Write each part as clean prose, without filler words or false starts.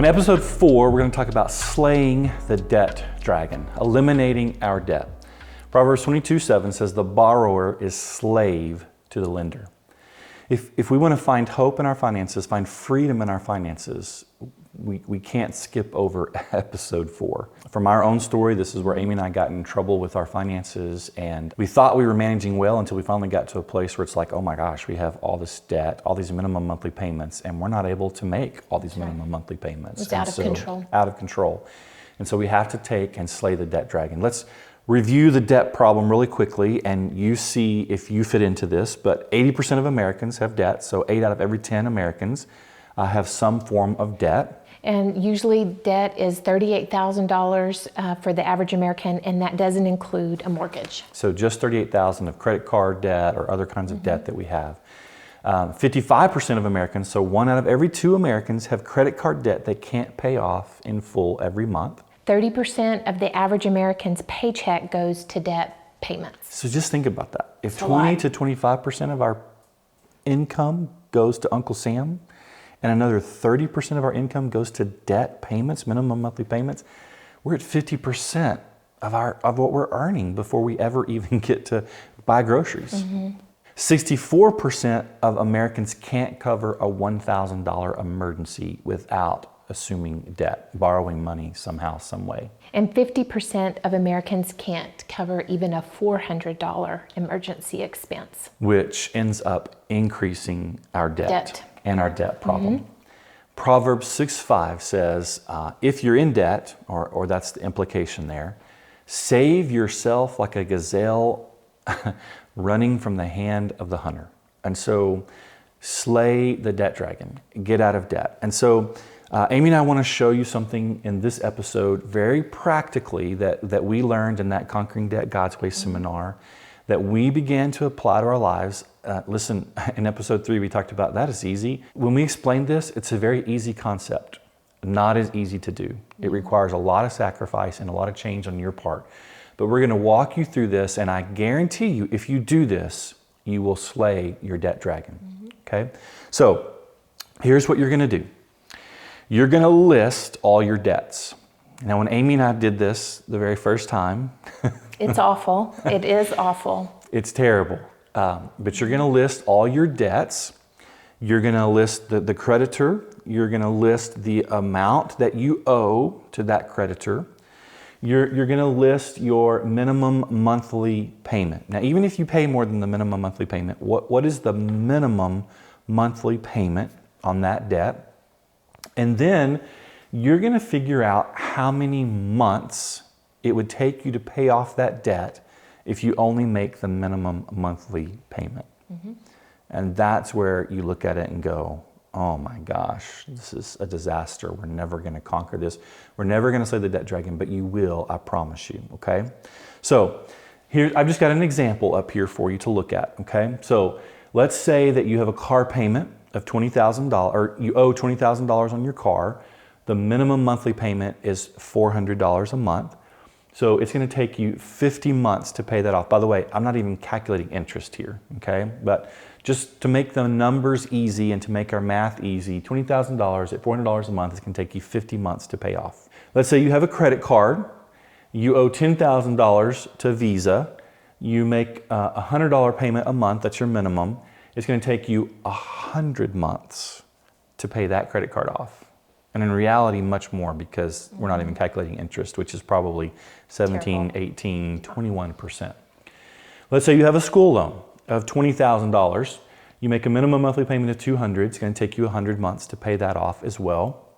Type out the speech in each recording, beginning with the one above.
episode 4, we're going to talk about slaying the debt dragon, eliminating our debt. Proverbs 22:7 says, the borrower is slave to the lender. If we want to find hope in our finances, find freedom in our finances, we can't skip over episode 4. From our own story, this is where Amy and I got in trouble with our finances, and we thought we were managing well until we finally got to a place where it's like, oh my gosh, we have all this debt, all these minimum monthly payments, and we're not able to make all these minimum monthly payments. It's out of control. Out of control. And so we have to take and slay the debt dragon. Let's review the debt problem really quickly, and you see if you fit into this, but 80% of Americans have debt, so 8 out of every 10 Americans have some form of debt. And usually debt is $38,000 for the average American, and that doesn't include a mortgage. So just $38,000 of credit card debt or other kinds of debt that we have. 55% of Americans, so 1 out of every 2 Americans have credit card debt they can't pay off in full every month. 30% of the average American's paycheck goes to debt payments. So just think about that. If 20 to 25% of our income goes to Uncle Sam, and another 30% of our income goes to debt payments, minimum monthly payments, we're at 50% of what we're earning before we ever even get to buy groceries. 64% of Americans can't cover a $1,000 emergency without assuming debt, borrowing money somehow, some way. And 50% of Americans can't cover even a $400 emergency expense, which ends up increasing our debt. And our debt problem. Proverbs 6:5 says, if you're in debt, or that's the implication there, save yourself like a gazelle running from the hand of the hunter. And so slay the debt dragon, get out of debt. And so Amy and I want to show you something in this episode very practically that we learned in that Conquering Debt God's Way seminar that we began to apply to our lives. Listen, in episode 3, we talked about that is easy. When we explained this, it's a very easy concept, not as easy to do. It requires a lot of sacrifice and a lot of change on your part. But we're going to walk you through this, and I guarantee you, if you do this, you will slay your debt dragon. Okay? So here's what you're going to do. You're going to list all your debts. Now, when Amy and I did this the very first time, it's awful. It is awful. It's terrible. But you're going to list all your debts. You're going to list the creditor. You're going to list the amount that you owe to that creditor. You're going to list your minimum monthly payment. Now, even if you pay more than the minimum monthly payment, what is the minimum monthly payment on that debt? And then you're going to figure out how many months it would take you to pay off that debt if you only make the minimum monthly payment. And that's where you look at it and go, oh my gosh, this is a disaster. We're never going to conquer this. We're never going to slay the debt dragon, but you will, I promise you, okay? So here, I've just got an example up here for you to look at, okay? So let's say that you have a car payment of $20,000, or you owe $20,000 on your car. The minimum monthly payment is $400 a month. So it's going to take you 50 months to pay that off. By the way, I'm not even calculating interest here, okay? But just to make the numbers easy and to make our math easy, $20,000 at $400 a month is going to take you 50 months to pay off. Let's say you have a credit card. You owe $10,000 to Visa. You make a $100 payment a month. That's your minimum. It's going to take you 100 months to pay that credit card off. And in reality, much more, because we're not even calculating interest, which is probably 17, 18, 21%. Let's say you have a school loan of $20,000. You make a minimum monthly payment of $200. It's going to take you 100 months to pay that off as well.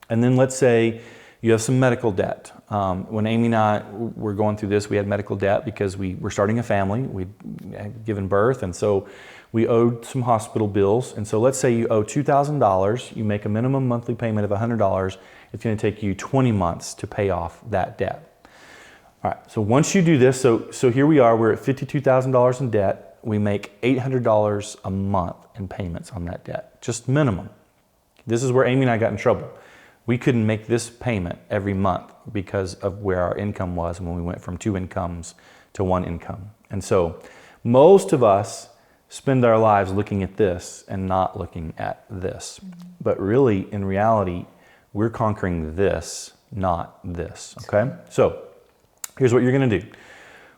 And then let's say you have some medical debt. When Amy and I were going through this, we had medical debt because we were starting a family. We'd given birth, and so we owed some hospital bills. And so let's say you owe $2,000. You make a minimum monthly payment of $100. It's going to take you 20 months to pay off that debt. All right, so once you do this, so here we are, we're at $52,000 in debt. We make $800 a month in payments on that debt, just minimum. This is where Amy and I got in trouble. We couldn't make this payment every month because of where our income was when we went from 2 incomes to 1 income. And so most of us spend our lives looking at this and not looking at this. But really, in reality, We're conquering this, not this, okay? So here's what you're gonna do.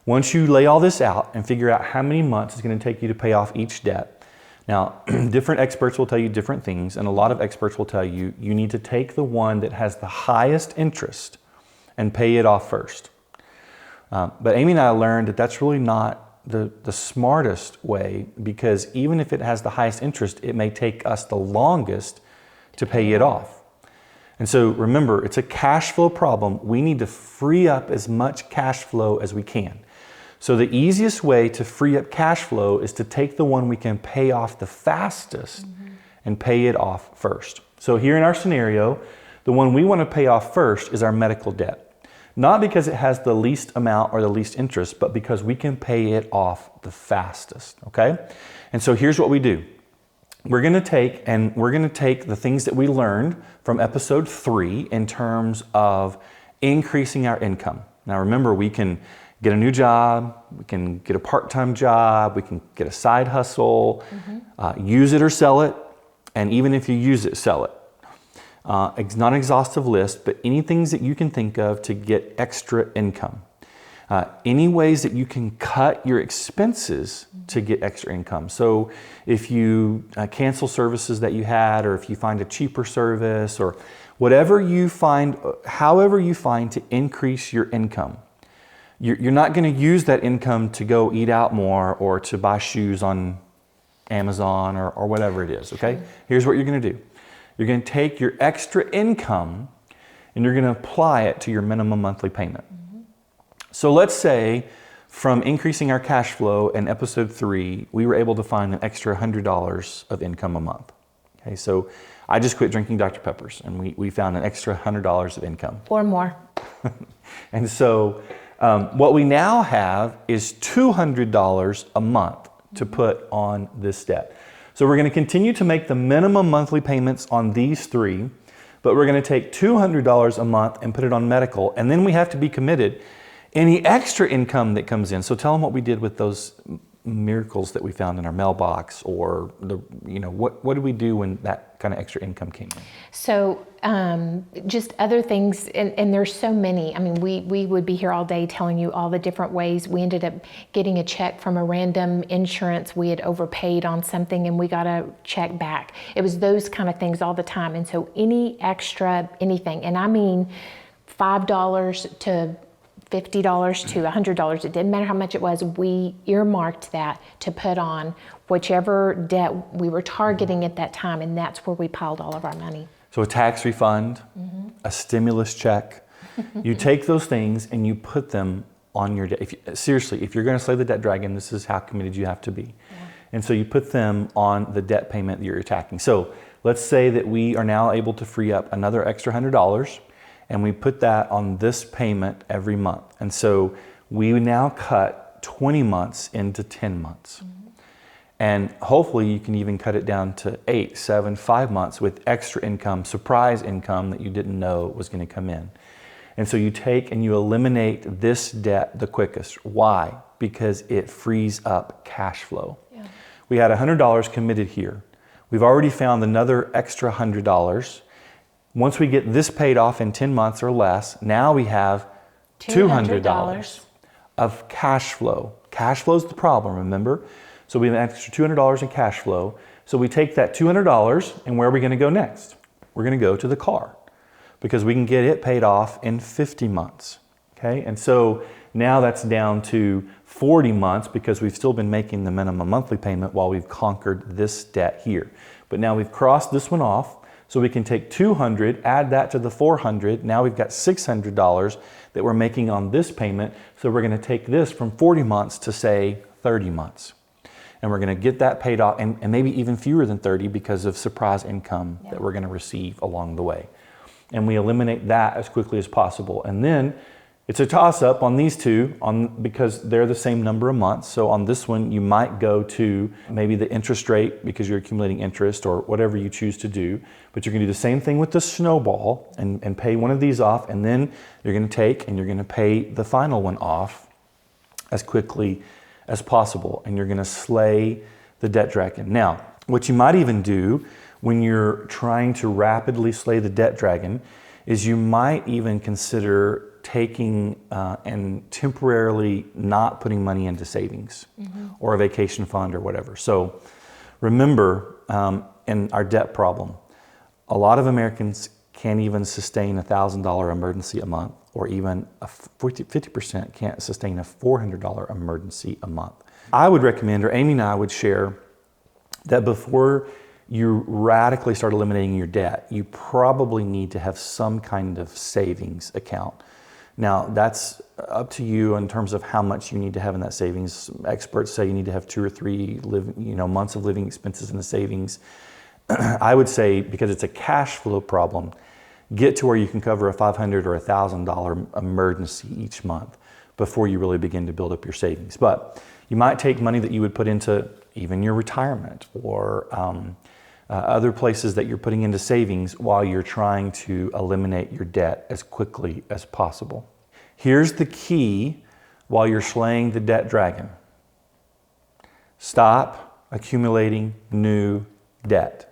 Once you lay all this out and figure out how many months it's gonna take you to pay off each debt. Now, different experts will tell you different things, and a lot of experts will tell you, you need to take the one that has the highest interest and pay it off first. But Amy and I learned that that's really not the smartest way, because even if it has the highest interest, it may take us the longest to pay it off. And so remember, it's a cash flow problem. We need to free up as much cash flow as we can. So the easiest way to free up cash flow is to take the one we can pay off the fastest and pay it off first. So here in our scenario, the one we want to pay off first is our medical debt. Not because it has the least amount or the least interest, but because we can pay it off the fastest, okay? And so here's what we do. We're gonna take the things that we learned from episode 3 in terms of increasing our income. Now remember, we can get a new job, we can get a part-time job, we can get a side hustle, use it or sell it, and even if you use it, sell it. It's not an exhaustive list, but any things that you can think of to get extra income. Any ways that you can cut your expenses to get extra income. So if you cancel services that you had, or if you find a cheaper service, or whatever you find, however you find to increase your income. You're not going to use that income to go eat out more or to buy shoes on Amazon or whatever it is, okay? Here's what you're going to do. You're going to take your extra income and you're going to apply it to your minimum monthly payment. So let's say from increasing our cash flow in episode 3, we were able to find an extra $100 of income a month. Okay, so I just quit drinking Dr. Peppers and we found an extra $100 of income. Or more. And so what we now have is $200 a month to put on this debt. So we're going to continue to make the minimum monthly payments on these 3, but we're going to take $200 a month and put it on medical, and then we have to be committed. Any extra income that comes in, so tell them what we did with those miracles that we found in our mailbox, or what did we do when that kind of extra income came in? So just other things, and there's so many. I mean, we would be here all day telling you all the different ways. We ended up getting a check from a random insurance. We had overpaid on something and we got a check back. It was those kind of things all the time. And so any extra, anything, and I mean $5 to $50 to $100, it didn't matter how much it was, we earmarked that to put on whichever debt we were targeting at that time, and that's where we piled all of our money. So a tax refund, a stimulus check, you take those things and you put them on your debt. Seriously, if you're going to slay the debt dragon, this is how committed you have to be. Yeah. And so you put them on the debt payment that you're attacking. So let's say that we are now able to free up another extra $100, and we put that on this payment every month. And so we now cut 20 months into 10 months. And hopefully you can even cut it down to 8, 7, 5 months with extra income, surprise income that you didn't know was going to come in. And so you take and you eliminate this debt the quickest. Why? Because it frees up cash flow. Yeah. We had $100 committed here. We've already found another extra $100. Once we get this paid off in 10 months or less, now we have $200 of cash flow. Cash flow is the problem, remember? So we have an extra $200 in cash flow. So we take that $200, and where are we going to go next? We're going to go to the car, because we can get it paid off in 50 months. Okay, and so now that's down to 40 months because we've still been making the minimum monthly payment while we've conquered this debt here. But now we've crossed this one off. So we can take 200, add that to the 400. Now we've got $600 that we're making on this payment. So we're going to take this from 40 months to say 30 months. And we're going to get that paid off, and maybe even fewer than 30 because of surprise income that we're going to receive along the way. And we eliminate that as quickly as possible. And then it's a toss-up on these two because they're the same number of months. So on this one, you might go to maybe the interest rate because you're accumulating interest or whatever you choose to do. But you're going to do the same thing with the Snowball and pay one of these off. And then you're going to take and you're going to pay the final one off as quickly as possible. And you're going to slay the debt dragon. Now, what you might even do when you're trying to rapidly slay the debt dragon is you might even consider taking and temporarily not putting money into savings or a vacation fund or whatever. So remember, in our debt problem, a lot of Americans can't even sustain a $1,000 emergency a month, or even 50% can't sustain a $400 emergency a month. I would recommend, or Amy and I would share, that before you radically start eliminating your debt, you probably need to have some kind of savings account. Now, that's up to you in terms of how much you need to have in that savings. Experts say you need to have 2 or 3 months of living expenses in the savings. I would say, because it's a cash flow problem, get to where you can cover a $500 or $1,000 emergency each month before you really begin to build up your savings. But you might take money that you would put into even your retirement or other places that you're putting into savings while you're trying to eliminate your debt as quickly as possible. Here's the key while you're slaying the debt dragon. Stop accumulating new debt.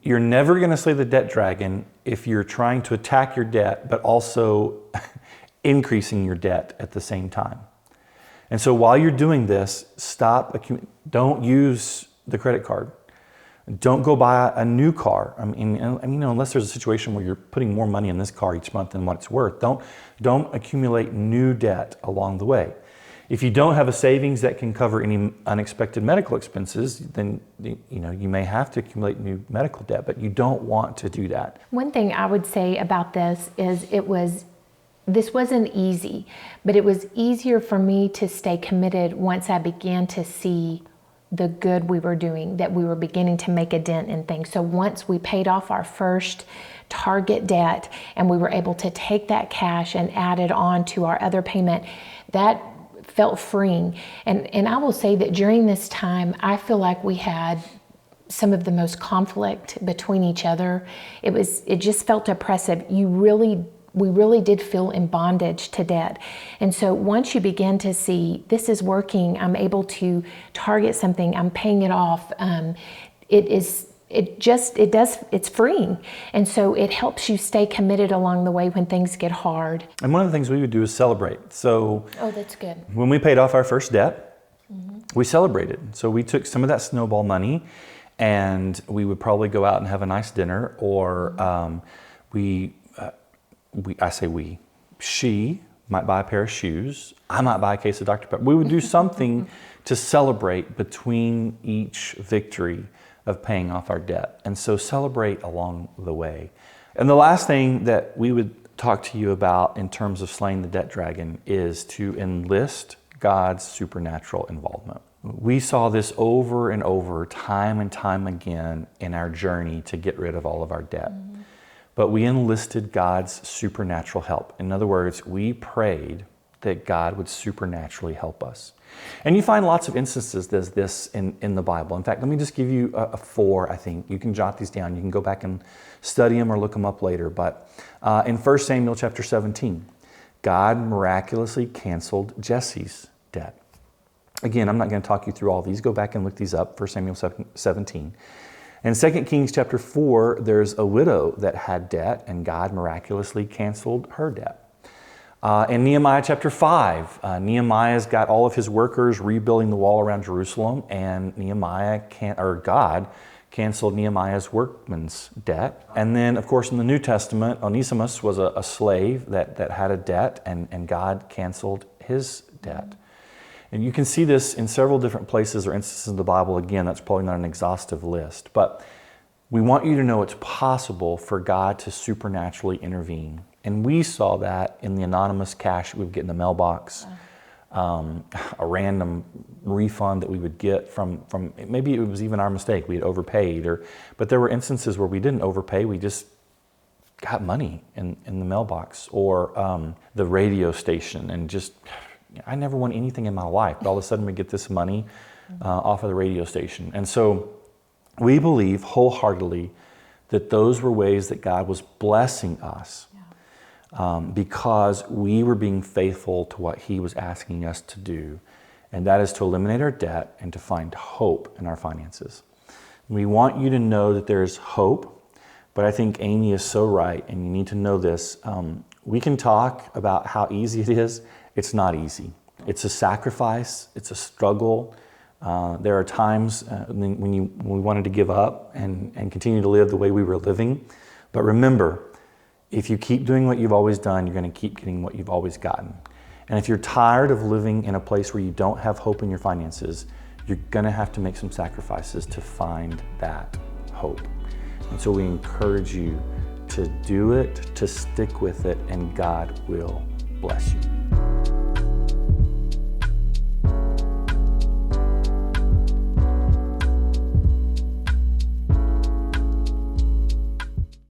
You're never going to slay the debt dragon if you're trying to attack your debt, but also increasing your debt at the same time. And so while you're doing this, don't don't the credit card. Don't go buy a new car. I mean, unless there's a situation where you're putting more money in this car each month than what it's worth, don't accumulate new debt along the way. If you don't have a savings that can cover any unexpected medical expenses, then you may have to accumulate new medical debt, but you don't want to do that. One thing I would say about this is this wasn't easy, but it was easier for me to stay committed once I began to see the good we were doing, that we were beginning to make a dent in things. So once we paid off our first target debt and we were able to take that cash and add it on to our other payment, that felt freeing. And I will say that during this time, I feel like we had some of the most conflict between each other. It just felt oppressive. We really did feel in bondage to debt. And so once you begin to see this is working, I'm able to target something, I'm paying it off, it's freeing. And so it helps you stay committed along the way when things get hard. And one of the things we would do is celebrate. So oh, that's good. When we paid off our first debt, we celebrated. So we took some of that Snowball money and we would probably go out and have a nice dinner, or she might buy a pair of shoes, I might buy a case of Dr. Pepper. We would do something to celebrate between each victory of paying off our debt. And so celebrate along the way. And the last thing that we would talk to you about in terms of slaying the debt dragon is to enlist God's supernatural involvement. We saw this over and over, time and time again in our journey to get rid of all of our debt. But we enlisted God's supernatural help. In other words, we prayed that God would supernaturally help us. And you find lots of instances of this in the Bible. In fact, let me just give you 4, I think. You can jot these down. You can go back and study them or look them up later. But in 1 Samuel chapter 17, God miraculously canceled Jesse's debt. Again, I'm not going to talk you through all these. Go back and look these up, 1 Samuel 17. In 2 Kings chapter 4, there's a widow that had debt, and God miraculously canceled her debt. In Nehemiah chapter 5, Nehemiah's got all of his workers rebuilding the wall around Jerusalem, and God canceled Nehemiah's workman's debt. And then, of course, in the New Testament, Onesimus was a slave that had a debt, and God canceled his debt. And you can see this in several different places or instances in the Bible. Again, that's probably not an exhaustive list. But we want you to know it's possible for God to supernaturally intervene. And we saw that in the anonymous cash we would get in the mailbox, a random refund that we would get from maybe it was even our mistake. We had overpaid. But there were instances where we didn't overpay. We just got money in the mailbox, or the radio station, and just... I never won anything in my life, but all of a sudden we get this money off of the radio station. And so we believe wholeheartedly that those were ways that God was blessing us because we were being faithful to what He was asking us to do, and that is to eliminate our debt and to find hope in our finances. We want you to know that there's hope, but I think Amy is so right, and you need to know this. We can talk about how easy it is. It's not easy. It's a sacrifice. It's a struggle. There are times when we wanted to give up and continue to live the way we were living. But remember, if you keep doing what you've always done, you're going to keep getting what you've always gotten. And if you're tired of living in a place where you don't have hope in your finances, you're going to have to make some sacrifices to find that hope. And so we encourage you to do it, to stick with it, and God will bless you.